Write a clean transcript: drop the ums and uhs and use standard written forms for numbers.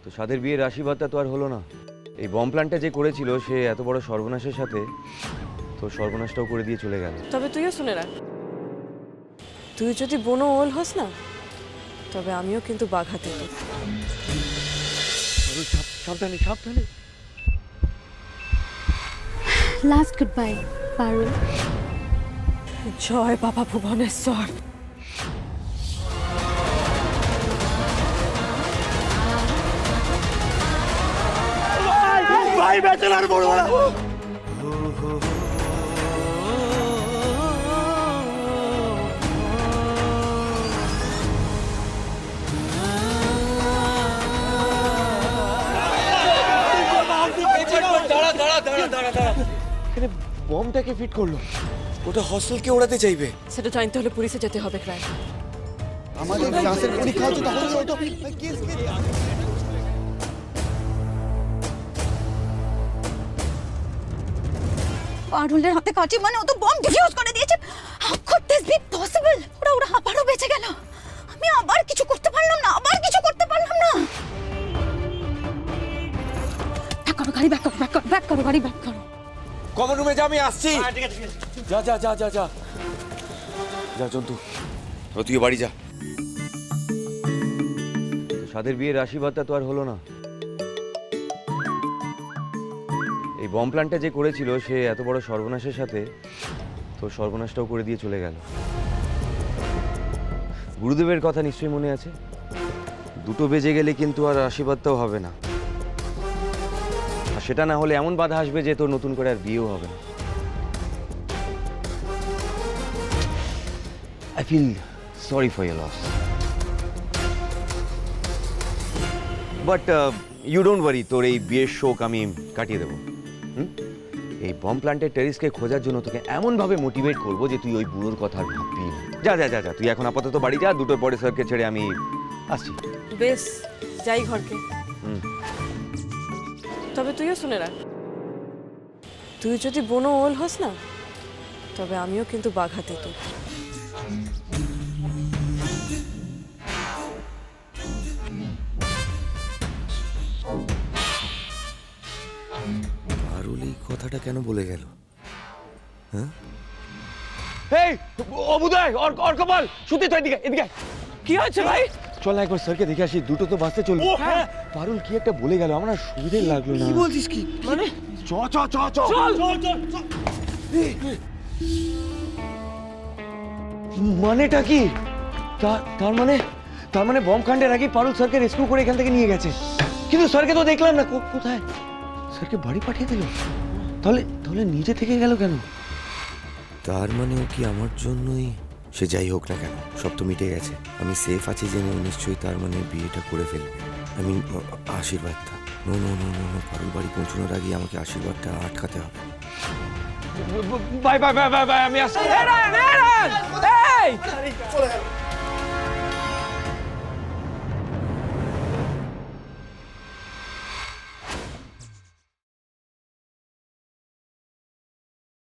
তো সাদের বিয়ের আশীর্বাদটা তো আর হলো না। এই বম প্ল্যানটা যে করেছিল সে এত বড় সর্বনাশের সাথে তোর সর্বনাশটাও করে দিয়ে চলে গেল। তবে তুইও শুনে রাখ, তুই যদি বনো ওল হস না, তবে আমিও কিন্তু বাঘ হাতে তোর। সাবধানে সাবধানে। লাস্ট গুড বাই পারুল। জয় বাবা ভুবনেশ্বর। ভাই ব্যাচেলার বড় বড় এখানে বমটাকে ফিট করলো। ওটা হস্টেলকে ওড়াতে চাইবে। সেটা জানতে হলে পুলিশে যেতে হবে ক্রাইম। আমাদের ক্লাসের পরীক্ষা হচ্ছে তখন হয়তো পারুলের হাতে কাঁচি মানে ও তো বম ডিফিউজ করে দিয়েছে। How could this be possible? ওরা আবারও বেঁচে গেল। আমি আবার কিছু করতে পারলাম না, ব্যাক করো গাড়ি, ব্যাক করো গাড়ি, ব্যাক করো। কমন রুমে যা, আমি আসছি। যা যা যা যা যা যা জন্তু, তুই বাড়ি যা। তো সাদের বিয়ের আশীর্বাদটা তো আর হলো না। এই বম প্ল্যানটা যে করেছিল সে এত বড় সর্বনাশের সাথে তোর সর্বনাশটাও করে দিয়ে চলে গেল। গুরুদেবের কথা নিশ্চয়ই মনে আছে, 2টো বেজে গেলে কিন্তু আর আশীর্বাদটাও হবে না। আর সেটা না হলে এমন বাধা আসবে যে তোর নতুন করে আর বিয়েও হবে না। I feel sorry for your loss. But you don't worry, তোর এই বিয়ের শোক আমি কাটিয়ে দেবো। এই বম প্ল্যান্টের টেরিসকে খোঁজার জন্য তোকে এমনভাবে মোটিভেট করবো যে তুই ওই বুড়োর কথা আর ভাববি না। যা যা যা যা, তুই এখন আপাতত বাড়ি যা, 2টোর পরে স্যারকে ছেড়ে আমি আসছি। বেশ, যাই ঘরকে। তবে তুইও শুনে রাখ, তুই যদি বনো ওল হস না, তবে আমিও কিন্তু বাঘ হাতে তোর। পারুল এই কথাটা কেন বলে গেল? এই অবুদয়, অর্কপাল, সুতি তো এদিকে এদিকে। কি হয়েছে ভাই? চল না একবার স্যারকে দেখে আসি, 2টো তো বাসতে চলবে। পারুল কি একটা বলে গেল, আমার আর সুবিধে লাগলো না। কি বলছিস কি? মানে চ চ চ চ মানেটা কি? তার মানে বম কাণ্ডের আগে পারুল স্যারকে রেস্কিউ করে এখান থেকে নিয়ে গেছে, কিন্তু স্যারকে তো দেখলাম না। কোথায়? স্যারকে বাড়ি পাঠিয়ে দিল। তাহলে নিজে থেকে গেল কেন? তার মানে ও কি আমার জন্যই? সে যাই হোক না কেন, সব তো মিটে গেছে। আমি সেফ আছি জেনে নিশ্চয়ই তার মানে বিয়েটা করে ফেলবে। আমি আশীর্বাদটা no no no no no Parul বাড়ি পৌঁছানোর আগে আমাকে আশীর্বাদটা আটকাতে হবে। Bye bye bye bye bye, আমি আসছি। এই